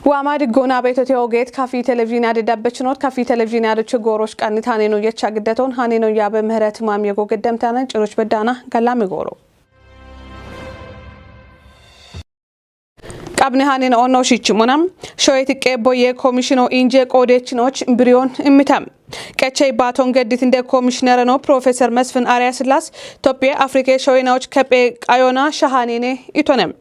واماد گونا بیتوتی اوگیت کافی تلویزیون عدد بچنود کافی تلویزیون عدد چه گوروش کنی تانینو یه چقدرتون هانینو یا به مهرت مامی گو قدم تانن چروش بدانه کلامی گورو قبل هانین آنوشی چمونم شاید که باید کمیشنو اینجا کودچنوچ بریون میتم کچه باتون گردیتنده کمیشنرانو پروفسور مسفن آریاسلاس توپی آفریقای شویناوچ کپی آیونا شهانینه ایتونم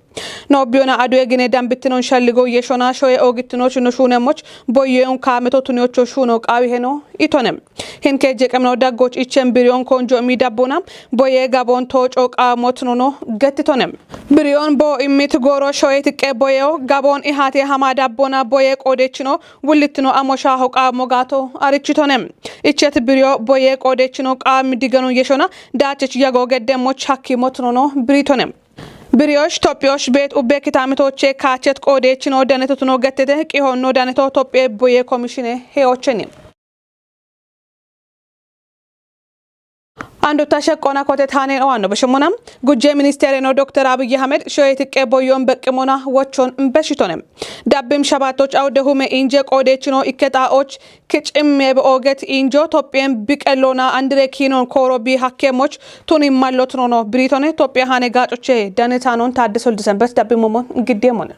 نوبیونا ادویه گینه دم بیتنون شلیگو یشونا شوی اوگیتنوچ نشونه مچ باید اون کامتو تونیوچو شونو قاوی هنو ایتونم هن که جکمنو دگوچ ایچم بریون کنجو میدبونم باید گابون توچ اوک آموتنونو گتیتونم بریون با ایمیت گورو شوید که باید گابون ایهاتی همه دبونا باید کودچنو ولیتنو اموشاهوک آموگاتو آریچیتونم ایچت بریو باید کودچنو آم دیگنو یشونا داتچ یگو گدم مچ حکی متنونو بریتونم بریوش توپیوش بیت و به کتامتو چه کاچت کودچنو دانتو تونو گتده که هنو دانتو توپی باید کمیشنه هیوچنیم اندو تشک کنا کوت تانه آنو بشمونم گوجه منیسترینو دکتر آبی احمد شاید که بایوم بکمونا وچون بشیتونم دبیم شباتوچ او دهم اینجا کودچنو اکتا اوچ کچ امه به اوگت اینجا توپیم بیکلونا اندره کینون کورو بی حکه مچ تونی مالوتنونو بریتونه توپی هانه گاچوچه دانتانون تادسول دسامبر دبیم مومون گدیمونه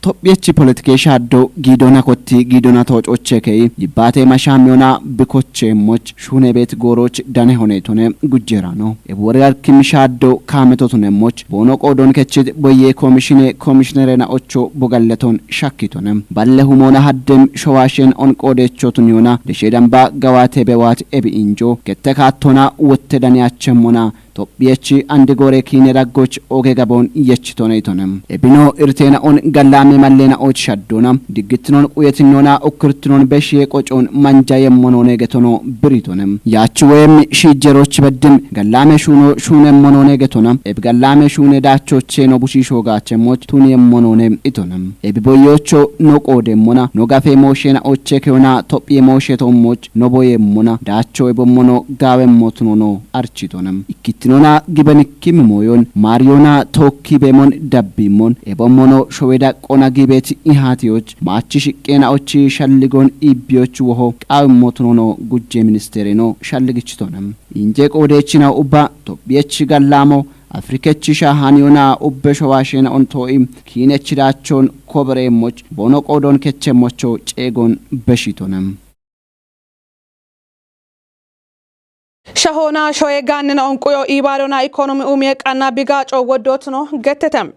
Tophiyachi politike shaddo gidona kotti gidona toch ochekei yibate mashamyona bikoche moch shune bet goroch dane honetone gujjerano e wargar kim shaddo kametotune moch bono qodon kechit boye commissionerena ocho bogalleton shakkitone balle humona haddem showashen on qodechotun yona deshedamba gawate bewat ebi injo kettekatona wottedaniachemona Tophiyachi andigore kine raggoch oge gabon yechitone itonem ebino irtena on gallame mallena och shaddona digitnon uyetinona okkurtnon beshe qochon manjaye monone getono britonem yachi wem shijeroch bedim gallame shuno shune monone getona eb gallame shune dachoche no bushisho gache moch tunie monone itonem ebiboyocho no qode mona no gafe moshena oche keona topie mosheto moch no boye mona dacho ebomono gawe motnono architonem Tinona gibani kimimoyon Mariona tokki bemon dabbimon ebomono showeda qona gibeti ihatioch machi shiqena ochi shalligon ibioch woho qawmotono gujje ministereno shalligichitonam inje qodechina uba Tophiyachi gallamo Afrikachi shahaniona ubbe showashena ontoim kinechidachon kobere moch bono qodon kechemocho cegon beshitonam شهونا شوی گانن آنکوی ایبارونا اکونومی اومیک آنا بیگاچ او ودوتنو گتتم.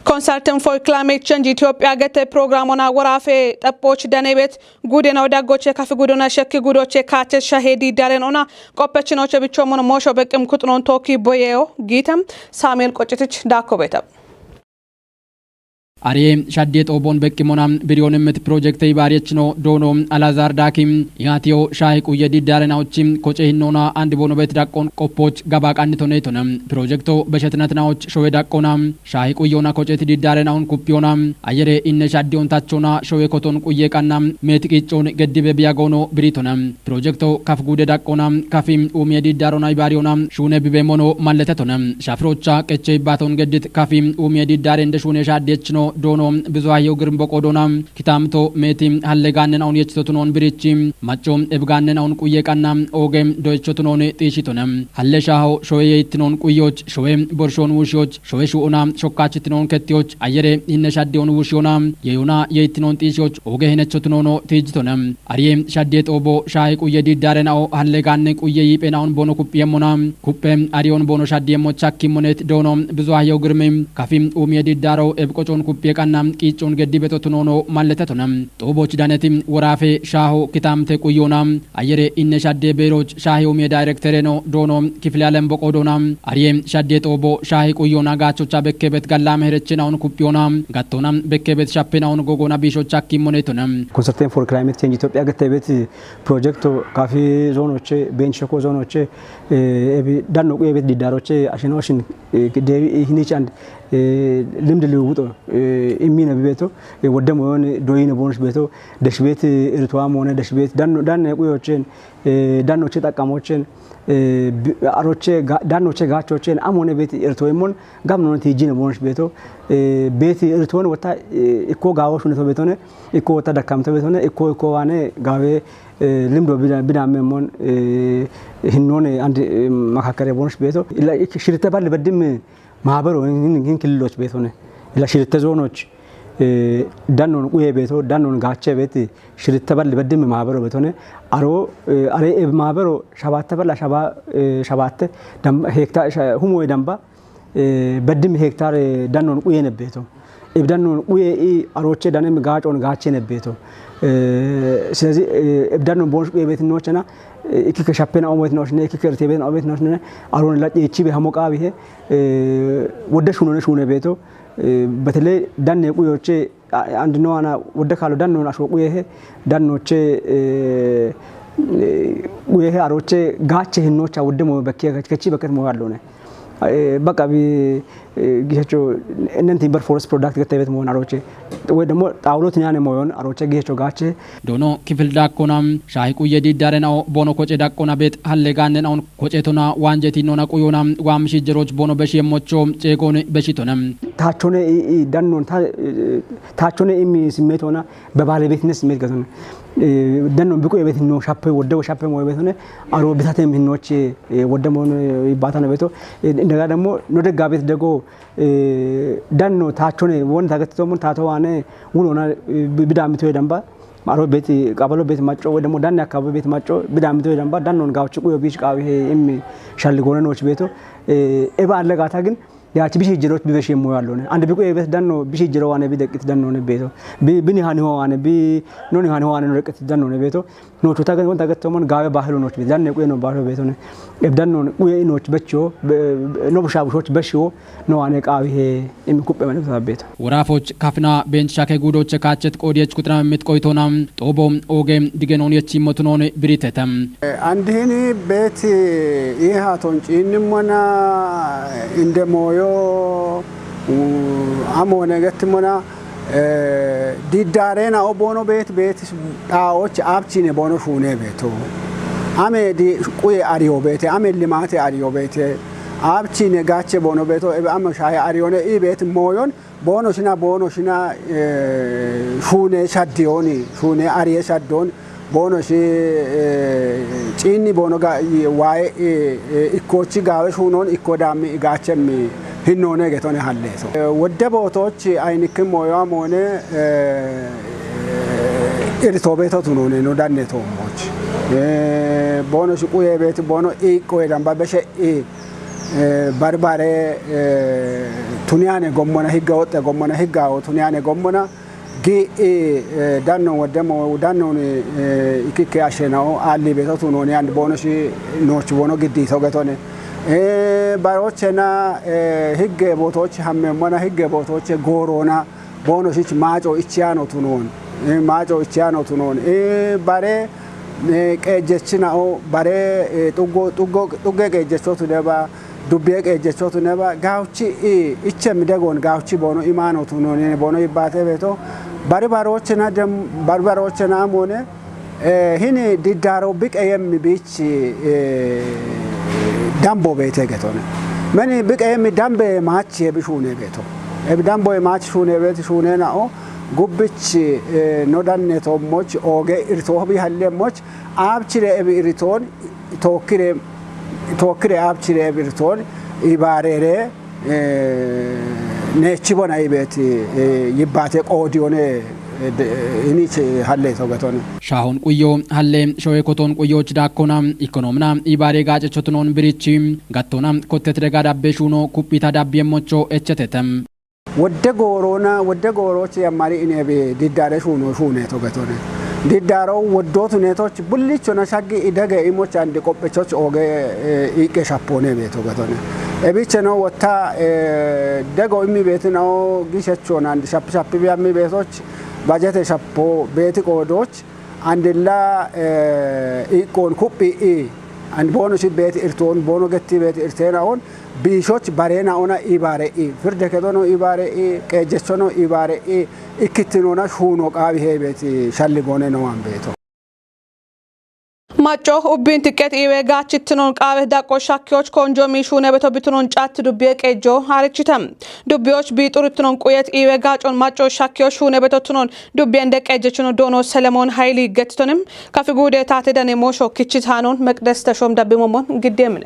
Consulting for Climate Change Ethiopia gete programona warafe tapoch danebet gudena odagoche kafe gudona shekki gudoche kate shahedi darenona kopechinoche bichomono mosho bekem kutnon toki boyeo gitam Samuel Kochitich dakobeta Ari shaddet obon bekkimonam birionemet project ibariechno dono alazar dakim yatio shahiq uyedi darenauchim koche hinona andi bonobet dakon kopoch gabak anitonetonam projecto beshetnatnaoch showe dakonam shahiq uyona koche ti darenaun kupionam ayere inne shaddion tachona showe koton uye kannam metikichon gedibe biagono britonam projecto kafgude dakonam kafim umedi darona ibarionam shune bibemono malletetonam shafrocha keche baton gedit kafim umedi darende shune shaddechno dono bizuayo grimbo kodonam kitamto metim hallegannen aun yechtotunon birichim machom ebgannen aun kuyekannam ogem doichotunon tishitonam halleshaho shoye itnon kuyoch shoye borshon wushoch shoye shuonam shokkachitnon ketioch ayere inne shaddion wushonam yeyuna yeitnon tishoch oge hinechotunono tijitonam ariyem shaddet obo shahi kuyedi darenao halleganne kuyeyi penaun bono kupyemonam kuppem arion bono shaddiyemo chakkimonet dono bizuayo grimim kafim umyedi daro ebkochon Piekannam kichon gedibetotunono malletetonam toboch danetim warafe shaho kitamte kuyonam ayere inne shadde beroch shahi umie directoreno dono kiflalem bokodonam ariem shadde tobo shahi kuyona gachocha bekkebet gallam herechinaun kupionam gattonam bekkebet shappenaun gogona bisho chakkimonetonam Consulting for Climate Change Ethiopia gatebet projecto kafi zonoche benchko zonoche ebi danno ebet didaroche ashinoshin devi hinichan ልምድ ልውውጥ የሚነ ቤቶ ወደም ሆነ ዶይነ ቦንስ ቤቶ ደሽቤት እርቷም ሆነ ደሽቤት ዳን የቁዮችን ዳኖቼ ጠቃሞችን አሮቼ ዳኖቼ ጋቾችን አሞነ ቤት እርቶ ይሞን ጋምኖ ቲጂነ ቦንስ ቤቶ ቤት እርቶን ወታ እኮ ጋዎሽ ነው ቤቶነ እኮ ወታ ደካምተ ቤቶነ እኮ ዋነ ጋዌ ልምዶ ቢዳመሞን ህኖን አንድ መካከለ ቦንስ ቤቶ ሽርተ ባል በድም ማህበሩ ይህን ክልሎች ቤት ሆነ ለሽርተ ዞኖች ዳኖን ቁዬ ቤቶ ዳኖን ጋቸ ቤት ሽርተ ባል በድም ማህበሩ ቤት ሆነ አሬ ማህበሩ ሸባተ ባላ ሸባተ ሄክታር ሁሞ ደምባ በድም ሄክታር ዳኖን ቁዬ ነቤቶ እብዳኖን ቁዬ አሮቼ ዳንም ጋጮን ጋቸ ነቤቶ ስለዚህ እብዳኖን ቦንስ ቁዬ ቤት ነውና ኢኪከ ሻፔና ኦሞት ነውና ኢኪከ ርቴቤን ኦሞት ነውና አሮን ላጭ እቺ በሐሞቃ ቢሄ ወደሽ ሆነ ቤቶ በተለይ ዳን የቁዮቼ አንድ ነዋና ወደ ካሉ ዳን ነው አሽቆ ቁዬ ዳኖቼ ቁዬ አሮቼ ጋቼ ህኖቻ ወደሞ በከቺ በከት ሞያለው ነው በቃ ጊዜቸው እነንተ ኢምበር ፎረስት ፕሮዳክት ገተበት መሆን አሮቼ ወይ ደግሞ ጣውሎት ኛነ መሆን አሮቼ ጊዜቸው ጋቼ ዶኖ ክፍል ዳኮናም ሻይ ቁየ ዲዳረናው ቦኖ ኮጬ ዳቆና ቤት ሀለጋነን አሁን ኮጬቶና ዋንጀቲ ኖና ቁዮና ዋምሽ ጀሮች ቦኖ በሽ የሞቾ ጨጎን በሽቶነም ታቾነ ዳኖን ታቾነ ኢሚ ስሜት ሆና በባለቤትነት ስሜት ገተነ ደኖን ቢቆ የቤት ነው ሻፔ ወደው ሻፔ ሞይ ቤት ሆነ አሮ ቢታተም ህኖች ወደሞን ይባታነ ቤቶ እንደጋ ደግሞ ኖደጋ ቤት ደጎ ዳኖ ታቾነ ወን ታገተቶሙን ታተዋነ ውሎና ቢዳምቶ ደምባ አሮ ቤት ቀበሎ ቤት ማጮ ወይ ደግሞ ዳን ያካባቢ ቤት ማጮ ቢዳምቶ ደምባ ዳኖን ጋውጭ ቁዮ ቢጭ ቃው ይሄ ሻልጎነኖች ቤቶ ኤባ አለጋታ ግን ያቺ ቢሽ ጅሮች ቢበሽ የሞያለው ነው አንድ ቢቆ የቤት ዳኖ ቢሽ ጅሮ ዋነ ቢደቅት ዳኖ ነው ቤቶ ቢኒ ሃኒ ዋነ ቢ ኖኒ ሃኒ ዋነ ነው ደቅት ዳኖ ነው ቤቶ ኖቹ ታገን ወን ታገተሞን ጋዌ ባህሉ ኖች ቤት ዳን የቆየ ነው ባህሉ ቤቶ ነው እብዳኖ ቁየ ኖች በቾ ነው ቡሻቡሾች በሽዮ ነው ዋነ ቃው ይሄ የሚኩበ ማለት ቤቶ ወራፎች ካፍና ቤንች ሻከ ጉዶች ካቸት ቆዲየች ቁጥራ የምትቆይቶና ጦቦም ኦጌም ዲገኖን የቺሞቱኖን ብሪተተም አንድህኒ ቤት ይሃቶን ጪንሞና እንደሞዮ አሞነ ገትሞና ዲዳሬና ኦቦኖ ቤት ጣዎች አብቺኔ ቦኖ ሹኔ ቤቶ አሜ ዲ ቁይ አሪዮ ቤት አሜ ልማቴ አሪዮ ቤት አብቺኔ ጋቼ ቦኖ ቤቶ አሜ ሻይ አሪዮኔ ኢ ቤት ሞዮን ቦኖ ሽና ሹኔ ሻዲዮኒ ሹኔ አሪየ ሻዶን ቦኖ ሺ ጪኒ ቦኖ ጋ ዋይ ኢኮቺ ጋዌ ሹኖን ኢኮዳሚ ጋቸም ህኖነ ገቶነ ሀሌሶ ወደ ቦቶች አይንክም ሞያም ሆነ ኢርቶ ቤቶቱ ነው ዳኔቶ ሞች ቦኖ ሽቁዬ ቤት ቦኖ ኢቆ ደምባ በሸ ባርባሬ ቱኒያኔ ጎሞና ህጋ ወጣ ጎሞና ህጋው ቱኒያኔ ጎሞና ጊ ዳኖ ወደሞ ዳኖን ኢኪከ ያሸናው አሊ ቤቶቱ ነው ያን ቦኖ ሺ ኖች ቦኖ ግዲ ተገቶነ ባሮችና ህገ ቦቶች ሀመሞና ህገ ቦቶች ጎሮና ቦኖሽች ማጮ ኢቺያኖ ቱኖን ባሬ ቀጀችናው ባሬ ጡጎ ቀጀቾቱ ደባ ዱቤ ቀጀቾቱ ነባ ጋውቺ ኢቸም ደጎን ጋውቺ ቦኖ ኢማኖ ቱኖን ቦኖ ይባተ ቤቶ ባርባሮችና አሞነ ሂኒ ዲዳሮ ቢቀየም ቢች ዳምቦ ቤት ገቶነ ማን ቢቀየም ዳምቤ ማች የብሹኔ ቤቶ እብዳምቦ ማች ሹኔ ቤት ሹኔ ናኦ ጉብች ኖዳኔ ቶሞች ኦጌ ኢርቶቢ ሀሌሞች አብችሬ ኢሪቶን ቶክሬ አብችሬ ኢሪቶን ኢባሬሬ ነችቦና ይቤት ይባቴ ቆዲዮኔ ኢኒች ሀሌ ተገቶነ ሻሁን ቁዮ ሀሌ ሾዌ ኮቶን ቁዮች ዳኮና ኢኮኖሚና ኢባሬ ጋጨቾትኖን ብሪቺም ጋቶና ኮቴት ደጋ ዳቤሹኖ ኩፒታ ዳቤሞቾ እቸተተም ወደ ጎሮች ያማሪ ኢኔቤ ዲዳሬ ሹኔ ተገቶነ ዲዳራው ወዶቱ ኔቶች ቡልቾና ሻጊ ኢደገ ኢሞች አንድ ቆጴቾች ኦገ ኢቄ ሻፖኔ ቤቶ ገቶነ እቢቸ ነው ወታ ደጎ ኢሚ ቤት ነው ጊሸቾና አንድ ሻፕ ቢያሚ ቤቶች ባጀተ ሻፖ ቤት ቆዶች አንድላ ኢቆን ኩጲ an bono si bet irton bono getti bet irtena on bishoch barena ona ibare firde kedono ibare kejechono ibare ikittinona shuno qabi hebeti shalli gone no ambeto ማጮ ኡቢን ትቀት ኢዌጋችትኖን ቃበ ዳቆ ሻኪዎች ኮንጆ ሚሹነ በቶቢትኖን ጫት ዱቤ ቀጆ አርችተም ዱቤዎች ቢጡርትኖን ቁየት ኢዌጋጮን ማጮ ሻኪዎች ሹነ በቶትኖን ዱቤ እንደቀጀችኖ ዶኖ ሰለሞን ኃይሊ ገትቶንም ከፍጉዴ ታተደኔ ሞሾ ክችታኖን መቅደስ ተሾም ዳብሞሞን ግዴምነ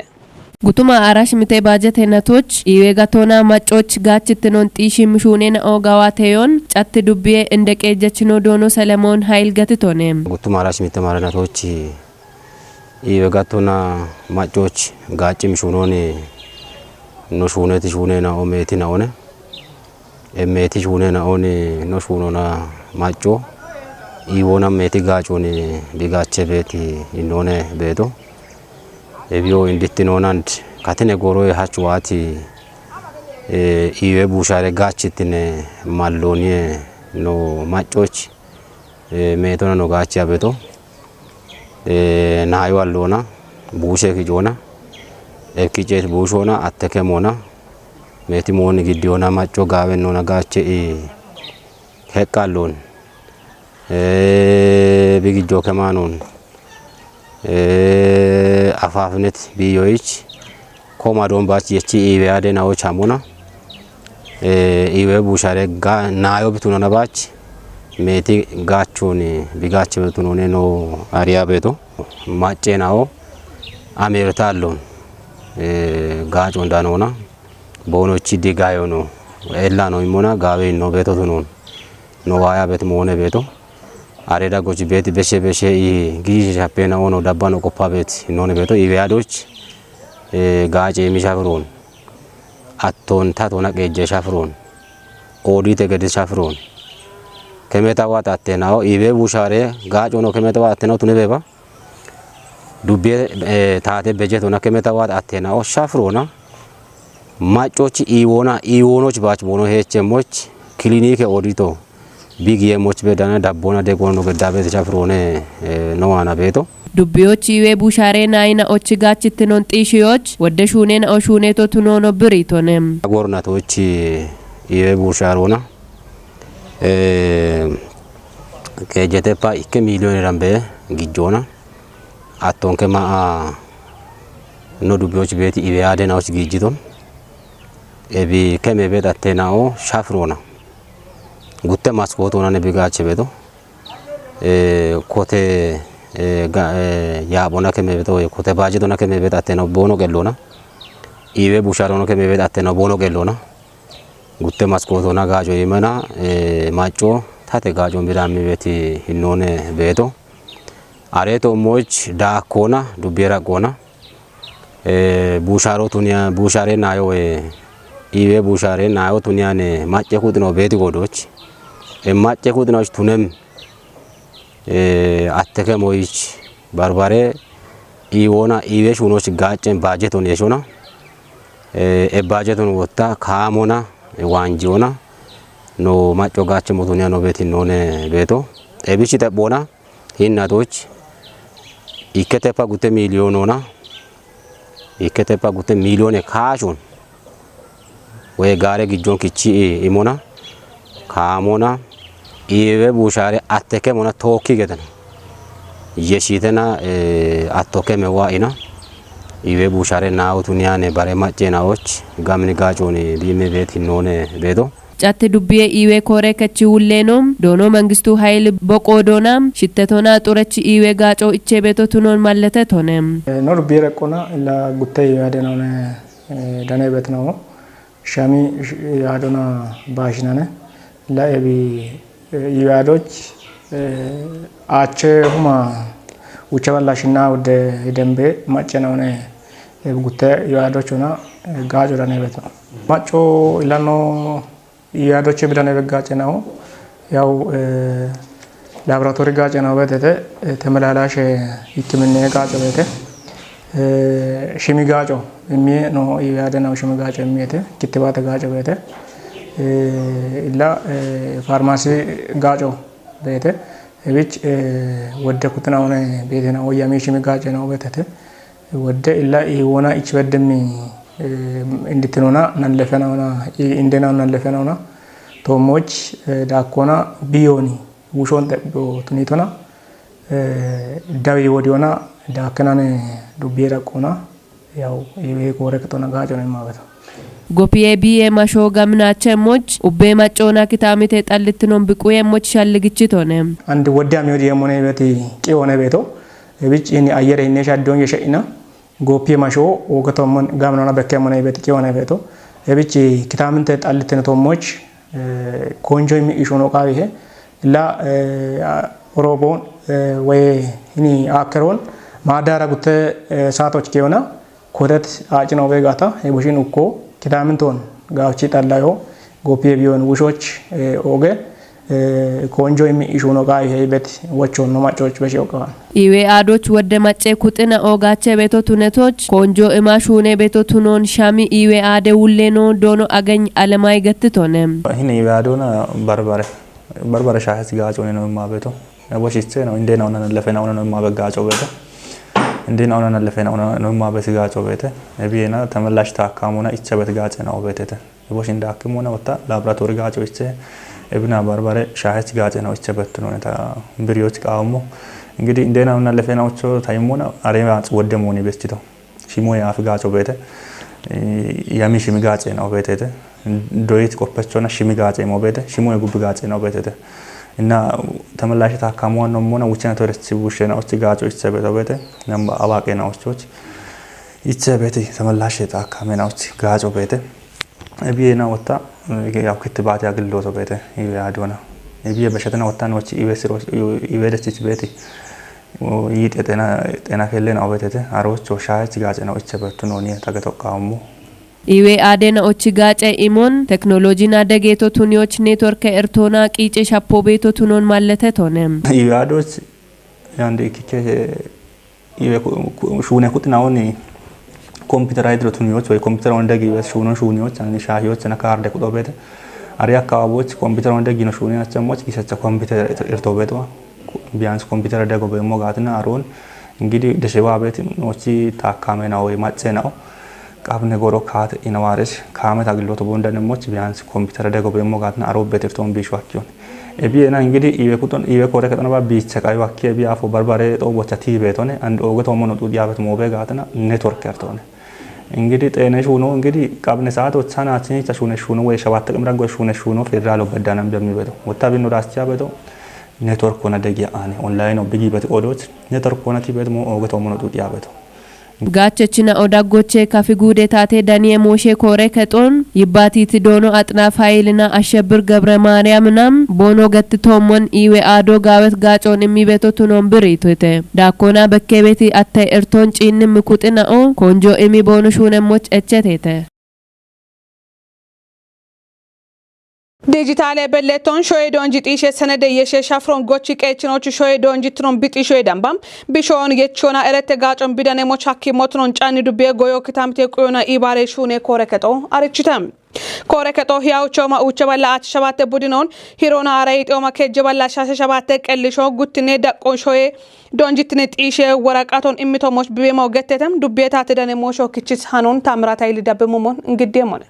ጉቱማ አራሽ ምቴ ባጀት ነቶች ኢዌጋቶና ማጮች ጋችትኖን ጢሽም ሹኔን ኦጋዋቴዮን ጫት ዱቤ እንደቀጀችኖ ዶኖ ሰለሞን ኃይል ገትቶንም ጉቱማ አራሽ ምቴ ማረናቶች ኢዌጋቶና ማጮች ጋጭም ሹኖን ኖ ሹኔት ሹኔና ኦሜቲ ናኦነ ኤሜቲ ሹኔና ኦኔ ኖ ሹኖና ማጮ ኢዎና ሜቲ ጋጮን ቢጋቸ ቤቲ ኢኖነ ቤቶ ኤቢዮ እንድትኖናንድ ካተነ ጎሮ ያቻዋቲ ኢዌ ቡሻሬ ጋችትነ ማሎኒ ኖ ማጮች ሜቶና ኖ ጋቻ ቤቶ ናዩ አሎና ቡሼ ኪጆና ኤኪጄት ቡሾና አተከሞና ሜቲሞን ግዲዮና ማጮ ጋበኖና ጋቼ ሄቃሎን ቢግጆ ከማኖን አፋፍነት ቢዮይች ኮማዶን ባች የቺ ኢቤያደናው ቻሞና ኢዌ ቡሻሬ ጋ ናዮ ብቱና ባች ሜቲ ጋቾን ቢጋች ብቱኖኔ ኖ አሪያ ቤቶ ማጬናው አሜርታሎን ጋጮ እንዳኖና ቦኖቺ ዲጋዮ ነው ኤላ ነው ይሞና ጋቤ ነው ቤቶ ቱኖን ኖ ዋያ ቤት ሞነ ቤቶ አሬዳ ጎች ቤት በሸ በሸ ጊዜ ሻፔና ሆኖ ዳባኖ ቆፓ ቤት ኖነ ቤቶ ኢቤያዶች ጋጬ የሚሻፍሮን አቶን ታቶና ቀጀ ሻፍሮን ኦዲ ተገደ ሻፍሮን ከመታዋት አተናው ኢቤ ቡሻሬ ጋጮ ነው ከመታዋት አተናው ቱነበባ ዱቤ ታቴ በጀት ሆና ከመታዋት አተናው ሻፍሮና ማጮች ኢዎኖች ባች ቦኖ ሄቸሞች ክሊኒክ ኦዲቶ ቢግ የሞች በዳና ዳቦና ደጎኖ ገዳቤ ተሻፍሮነ ነዋና ቤቶ ዱቤዎች ኢዌ ቡሻሬ ናይና ኦች ጋችትኖን ጢሽዮች ወደ ሹኔን ኦሹኔቶ ቱኖኖ ብሪቶንም ጎርናቶች ኢዌ ቡሻሮና ከጀተፓ ኢከ ሚሊዮን ራምበ ጊጆና አቶን ከማ ኖ ዱቤዎች ቤት ኢዌ አደናዎች ጊጂቶን ኤቢ ከመቤት አተናኦ ሻፍሮና ጉተ ማስኮቶና ነቢጋቸ ቤቶ ኮቴ ያቦና ከመቤቶ ኮቴ ባጀቶና ከመቤት አተናኦ ቦኖ ገሎና ኢዌ ቡሻሮና ከመቤት አተናኦ ቦኖ ገሎና ጉተ ማስኮቶና ጋጆ ይመና ማጮ ታቴ ጋጆ ቢራሚ ቤት ሂኖነ ቤቶ አሬቶ ሞች ዳኮና ዱቤራ ቆና ቡሻሮ ቱኒያ ቡሻሬ ናዮ ኢዌ ቡሻሬ ናዮ ቱኒያኔ ማጨኩት ነው ቤት ጎዶች ማጨኩት ነው ቱነም አተከሞይች ባርባሬ ኢዎና ኢዌ ሹኖች ጋጨን ባጀቶን የሾና ባጀቶን ወጣ ካሞና ዋንጂዮና ኖ ማጮ ጋቸ ሞቶኒያ ነው ቤት ኖነ ቤቶ ኤቢች ተቦና ሂናቶች ኢከተፓ ጉተ ሚሊዮኖና ኢከተፓ ጉተ ሚሊዮን ካሾን ወይ ጋሬ ግጆን kichi ኢሞና ካሞና ኢዌ ቡሻሬ አተከሞና ቶኪ ገተና የሺተና አቶከመ ዋኢና ኢዌ ቡሻሬ ናውቱኒያኔ ባሬ ማጨናዎች ጋምን ጋጮኔ ቢሜ ቤት ኖነ ቤቶ ጫት ዱቤ ኢዌ ኮሬ ከቺ ሁሌኖም ዶኖ መንግስቱ ኃይል በቆዶናም ሽተቶና ጡረች ኢዌ ጋጮ እቼ ቤቶ ቱኖን ማለተ ቶነም ኖር ቢረቆና ለጉቴ ያደናውነ ዳኔ ቤት ነው ሻሚ ያዶና ባሽናነ ለኤቢ ይዋዶች አቸ ሁማ ውቸባላሽና ወደ ደምቤ ማጨናውነ ጉቴ ይዋዶች ሆና ጋጆ ዳኔ ቤት ነው ማጮ ኢላኖ ይዋዶች በዳኔ ቤት ጋጨ ነው ያው ላብራቶሪ ጋጨ ነው በተተ ተመላላሽ ይክምነ ጋጨ በተ ሽሚጋጮ እሚ ነው ያደናው ሽሚጋጮ እሚete ክትባት ጋጮ በተ ኢላ ፋርማሲ ጋጮ በተ እብች ወደኩትና ሆነ ቤተና ወያሚ ሽሚጋጮ ነው በተተ ወደ ኢላ ይሆና ይችበደም እንድትኖና ናለፈናውና እንደናው ናለፈናውና ቶሞች ዳኮና ቢዮኒ ውሾን ጠቦ ቱኒቶና ዳዊ ወዲዮና ዳከናን ዱቤራ ቆና ያው ይሄ ኮረክቶና ጋጆ ነው ማለት ጎፒዬ ቢዬ ማሾ ጋምናቸ ሞች ኡቤ ማጮና ኪታሚቴ ጣልትኖን ብቁዬ ሞች ሻልግችቶነ አንድ ወዳም ይወዲ የሞነ ቤት ቂዮነ ቤቶ እብጭ እኔ አየር እኔ ሻዶን የሸኢና ጎፒዬ ማሾ ወገቶሞን ጋምናና በከሞነ ቤት ቂዮነ ቤቶ እብጭ ኪታምንተ ጣልትነ ቶሞች ኮንጆ የሚሹኖ ቃ ይሄ ላ ኦሮቦን ወይ እኔ አከሮን ማዳራ ጉተ ሳቶች ቂዮና ኮረት አጭነው በጋታ የቡሽን እኮ ኪታምንቶን ጋውቺ ጣላዮ ጎፒዬ ቢዮን ውሾች ኦገ ኮንጆ የሚሹኖ ቃ ይሄ ቤት ወቾን ነው ማጮች በሽውቃን ኢዌ አዶች ወደ ማጨ ኩጥና ኦጋቸ ቤቶ ቱነቶች ኮንጆ እማሹኔ ቤቶ ቱኖን ሻሚ ኢዌ አደ ውሌኖ ዶኖ አገኝ አለማይ ገትቶነ ይሄን ኢዌ አዶና በርበረ ሻህስ ጋጮኔ ነው ማቤቶ ወሽቼ ነው እንደና ሆነ ለፈና ሆነ ነው ማበጋጮ ቤቶ እንደና ሆነ ለፈና ሆነ ነው ማበስጋጮ ቤቶ እቢና ተመላሽ ታካሙና ይቸበት ጋጨ ነው ቤተተ ወሽ እንዳክሙና ወጣ ላብራቶሪ ጋጮ ይቸ እብና በርበረ ሻህስ ጋጨ ነው ይቸበት ነው ታ ብሪዎች ቃውሞ እንግዲህ እንደና ሆነ ለፈናዎቹ ታይሞና አሬማ ወደሞኒ በስቲቶ ሽሞያ አፍጋጮ ቤተ ያሚ ሽሚጋጨ ነው ቤተተ ዶይት ቆፈቾና ሽሚጋጨ ነው ቤተ ሽሞያ ጉብጋጨ ነው ቤተተ እና ተመላሽ ታካሙዋን ነው ሞና ውጭና ተረስ ሲቡሽና ውጭ ጋጮ ይቸበት ቤተ ነም አባቄና ውጭ ይቸበት ተመላሽ ታካሜና ውጭ ጋጮ ቤተ እቢና ወጣ ያው ክትባት ያግልሎቶ ቤተ ያዶና እቢየ በሸተና ወጣ ነው ኢዌስሮ ኢዌደስቲች ቤተ ይጤና ጤና ከለና አበተተ አሮች ሻች ጋጨ ነው ይቸበቱ ነው ኒ ተገተቃሙ ኢዌ አደና ኦች ጋጨ ኢሞን ቴክኖሎጂና ደጌቶ ቱኒዎች ኔትወርክ ኤርቶና ቂጭ ሻፖ ቤቶ ቱኖን ማለተ ቶነም ኢዋዶች ያንደ ኢኪኬ ኢዌ ሹነ ኩጥናውን ኮምፒውተር አይድሮ ቱኒዎች ወይ ኮምፒውተር ወንደጊ ሹኒዎች አኒ ሻሂዎች እና ካርድ ቁጦ ቤተ አሪያ አካባቢዎች ኮምፒውተር ወንደጊ ነው ሹኒያቸው ሞች ይሰጨ ኮምፒውተር ኤርቶ ቤቶ ቢያንስ ኮምፒውተር ደጎ በሞጋትና አሮን እንግዲህ ደሽባ ቤት ኖቺ ታካሜ ነው ወይ ማጨ ነው ቃብነ ጎሮ ካት ኢናዋረስ ካመት አግሎቶ ቦንደነሞች ቢያንስ ኮምፒውተር ደጎ በሞጋትና አሮ ቤትርቶን ቢሽዋኪውን እቢና እንግዲህ ኢዌኩቶን ኢዌኮረ ከተነባ ቢቸቃይ ዋኪ ቢያፎ በርባሬ ጦቦቻ ቲቤቶነ አንድ ኦገቶ ሞኖ ጡዲያበት ሞበጋትና ኔትወርክ ያርቶነ እንግዲህ ጤነሽ ሆኖ እንግዲህ ቃብነ ሰዓት ወቻና አቺ ተሹነሽ ሆኖ ወይ ሸባት ተቀምራ ጎሽ ሆነሽ ሆኖ ፌደራል ወበዳናም በሚበደው ወታቢኖ ዳስቻ በደው ኔትወርክ ሆነ ደጊያ አኔ ኦንላይን ነው ቢጊ በት ኦዶች ኔትወርክ ሆነ ቲቤት ሞ ኦገቶ ሞኖ ጡዲያ በደው ጋቸችና ኦዳጎቼ ካፊጉዴ ታቴ ዳኒየ ሞሼ ኮሬ ከጦን ይባቲት ዶኖ አጥና ፋይልና አሸብር ገብረ ማርያምናም ቦኖ ገትቶሞን ኢዌ አዶ ጋበት ጋጮን የሚቤቶ ቱኖን ብሪቶቴ ዳኮና በከቤቲ አታይ ኤርቶን ጪን ምኩጥናኦ ኮንጆ ኤሚ ቦኖ ሹነሞች እቸቴተ ዲጂታሌ በለቶን ሾይ ዶንጂ ጢሽ ሰነደ የሸሻ ፍሮን ጎቺ ቀችኖች ሾይ ዶንጂ ትሮን ቢጢ ሾይ ዳምባም ቢሾን የቾና እረተ ጋጮን ቢደኔ ሞቻኪ ሞትኖን ጫኒ ዱቤ ጎዮ ክታምቴ ቆዮና ኢባሬ ሹኔ ኮረከጦ አርችተም ኮረከጦ ያው ቾማ ኡቸባላ አትሸባተ ቡድኖን ሂሮና አራይጦማ ከጀባላ ሻሸ ሸባተ ቀልሾ ጉትኔ ዳቆን ሾይ ዶንጂ ትነ ጢሽ ወራቃቶን ኢሚቶሞች ቢቤማው ገተተም ዱቤታ ተደኔ ሞሾ ክችስ ሃኖን ታምራታይ ሊዳበሙሞን እንግዲየሞነ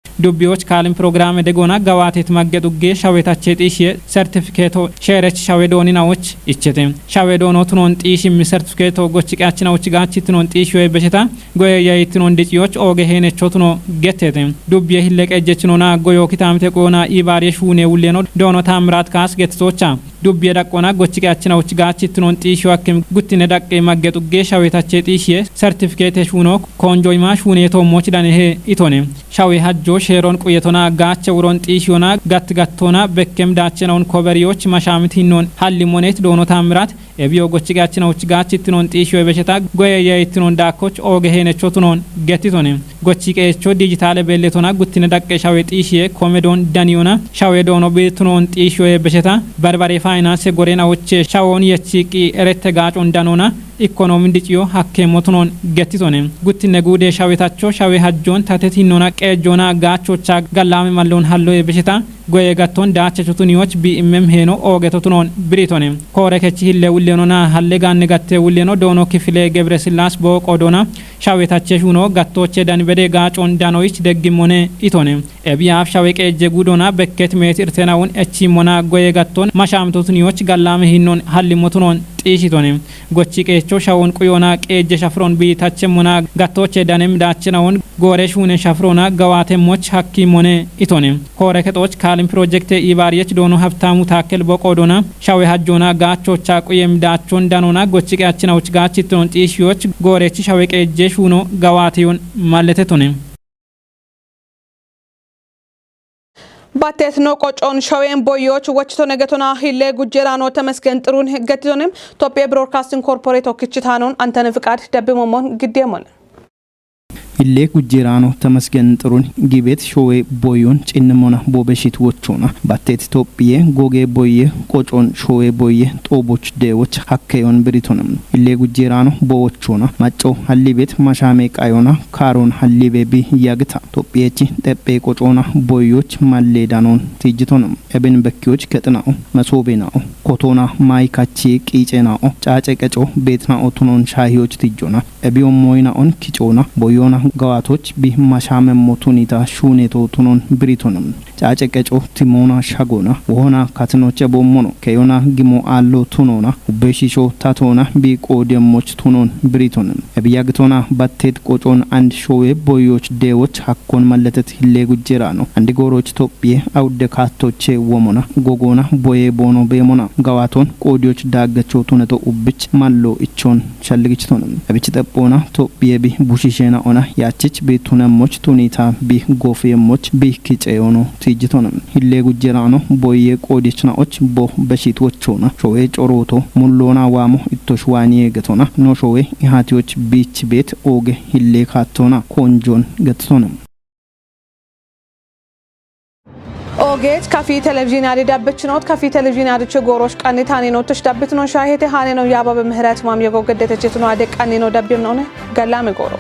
ዱቢዎች ካልን ፕሮግራም ደጎና ጋዋቴት ማገዱጌ ሻዌታቼ ጢሽ ሰርቲፊኬቶ ሼረች ሻዌዶኒናዎች ይቸቴም ሻዌዶኖ ትኖን ጢሽ ሚ ሰርቲፊኬቶ ጎችቃችናዎች ጋችትኖን ጢሽ ወይ በሽታ ጎየ ያይትኖን ዲጪዎች ኦገ ሄነቾ ትኖ ገተቴም ዱቢ ይለቀጀችኖና ጎዮ ኪታምቴ ቆና ኢባሬሽ ሁኔ ውሌኖ ዶኖ ታምራት ካስ ገትቶቻ ዱቢ ደቆና ጎችቃችናዎች ጋችትኖን ጢሽ ወክም ጉትነ ደቀ ማገዱጌ ሻዌታቼ ጢሽ ሰርቲፊኬት ሹኖ ኮንጆይማ ሹኔ ቶሞች ዳነሄ ኢቶኔ ሻዌ ሀጆ ሼሮን ቁየቶና ጋቸ ውሮን ጢሽዮና ጋትጋቶና በከም ዳቸነውን ኮበሪዎች ማሻምቲኖን ሐሊሞኔት ዶኖ ታምራት ኤቢዮ ጎችጋችናዎች ጋችትኖን ጢሽዮ በሽታ ጎየየይትኖን ዳኮች ኦገሄነቾትኖን ገቲቶኔ ጎችቄቾ ዲጂታል በሌቶና ጉትነ ዳቀሻው ጢሽየ ኮሜዶን ዳኒዮና ሻዌ ዶኖ ቤትኖን ጢሽዮ በሽታ በርባሬ ፋይናንስ ጎሬናዎች ሻውን የቺቂ ኤረተ ጋጮን ዳኖና ኢኮኖሚ እንዲጭዮ ሀኬሞቱኖን ገቲቶኔ ጉቲነ ጉዴ ሻዌታቸው ሻዌ ሀጆን ታቴቲኖና ቀጆና ጋቾቻ ጋላሚ ማለውን ሀሎ የበሽታ ጎየ ጋቶን ዳቸቹቱኒዎች ቢኤምኤም ሄኖ ኦገቶቱኖን ብሪቶኔ ኮረከቺ ሂለ ውሌኖና ሀለ ጋን ጋቴ ውሌኖ ዶኖ ክፍሌ ገብረ ስላስ በቆዶና ሻዌታቸሹኖ ጋቶቼ ዳንበዴ ጋጮን ዳኖይች ደግሞኔ ኢቶኔ ኤቢያፍ ሻዌ ቀጀ ጉዶና በከት ሜትር ተናውን እቺ ሞና ጎየ ጋቶን ማሻምቶቱኒዎች ጋላሚ ሂኖን ሀሊሞቱኖን ጢሽቶኔ ጎቺ ቀቾ ሻውን ቁዮና ቀጀ ሻፍሮን ቢታቸ ሞና ጋቶቼ ዳንም ዳችናውን ጎሬሹነ ሻፍሮና ገዋቴሞች ሀኪሞኔ ኢቶኔ ኮረከጦች ካሊም ፕሮጀክት ኢባሪየች ዶኖ ሀብታሙ ታከል በቆዶና ሻዌ ሀጆና ጋቾቻ ቁየም ዳቾን ዳኖና ጎቺ ቀያችናዎች ጋችቶን ጢሽዮች ጎሬች ሻዌ ቀጀ ሹኖ ገዋቴውን ማለተቶኔ ባቴት ነው ቆጮን ሻዌን ቦዮች ወችቶ ነገቶና ሂሌ ጉጀራኖ ተመስገን ጥሩን ገትቶንም ኢትዮጵያ ብሮድካስቲንግ ኮርፖሬት ኦክችታኖን አንተነ ፍቃድ ደብሞሞን ግዴሞን ኢሌ ጉጀራኖ ተመስገን ጥሩን ጊቤት ሾዌ ቦዮን ጭንሞና ቦበሽት ወቾና ባቴት ኢትዮጵያ ጎጌ ቦየ ቆጮን ሾዌ ቦየ ጦቦች ደዎች ሀከዮን ብሪቶንም ኢሌ ጉጀራኖ ቦዎቾና ማጮ ሀሊቤት ማሻሜ ቃዮና ካሮን ሀሊቤቢ ያግታ ኢትዮጵያቺ ጠጴ ቆጮና ቦዮች ማሌዳኖን ትጅቶንም እብን በኪዎች ከጥናው መሶቤናው ኮቶና ማይካቺ ቂጬናው ጫጨ ቀጮ ቤትናው ቱኖን ሻሂዎች ትጆና እቢዮም ሞይናውን ኪጮና ቦዮና ገዋቶች ቢማሻመ ሞቱኒታ ሹኔቶ ቱኖን ብሪቶንም ጫጨቀጮ ቲሞና ሻጎና ወሆና ካትኖቸ ቦሞኖ ከዮና ጊሞ አሎ ቱኖና በሺሾ ታቶና ቢቆደሞች ቱኖን ብሪቶንም እብያግቶና ባቴት ቆጮን አንድ ሾዌ ቦዮች ደዎች ሀኮን መለተት ሂሌ ጉጀራ ነው አንድ ጎሮች ኢትዮጵያ አውደ ካቶቼ ወሞና ጎጎና ቦዬ ቦኖ ቤሞና ገዋቶን ቆዲዎች ዳገቾ ቱነቶ ኡብች ማሎ እቾን ሸልግችቶንም እብች ጠጶና ኢትዮጵያ ቢ ቡሽሼና ኦና ያቺች ቤቱነሞች ቱኒታ ቢ ጎፌሞች ቢ ኪጨዮኖ ትጅቶንም ሂሌ ጉጀራኖ ቦዬ ቆዲችናዎች ቦ በሺቶቾና ሾዌ ጮሮቶ ሙሎና ዋሞ ኢቶሽዋኒ ገቶና ኖ ሾዌ ኢሃቲዎች ቢች ቤት ኦጌ ሂሌ ካቶና ኮንጆን ገቶንም ኦጌት ካፊ ቴሌቪዥን አዲ ዳብችኖት ካፊ ቴሌቪዥን አዲ ቸጎሮሽ ቃኒታኒ ነው ተሽዳብት ነው ሻሄቴ ሃኔ ነው ያባበ ምህረት ማም የጎገደተችት ነው አደ ቃኒ ነው ዳብም ነው ገላም ጎሮ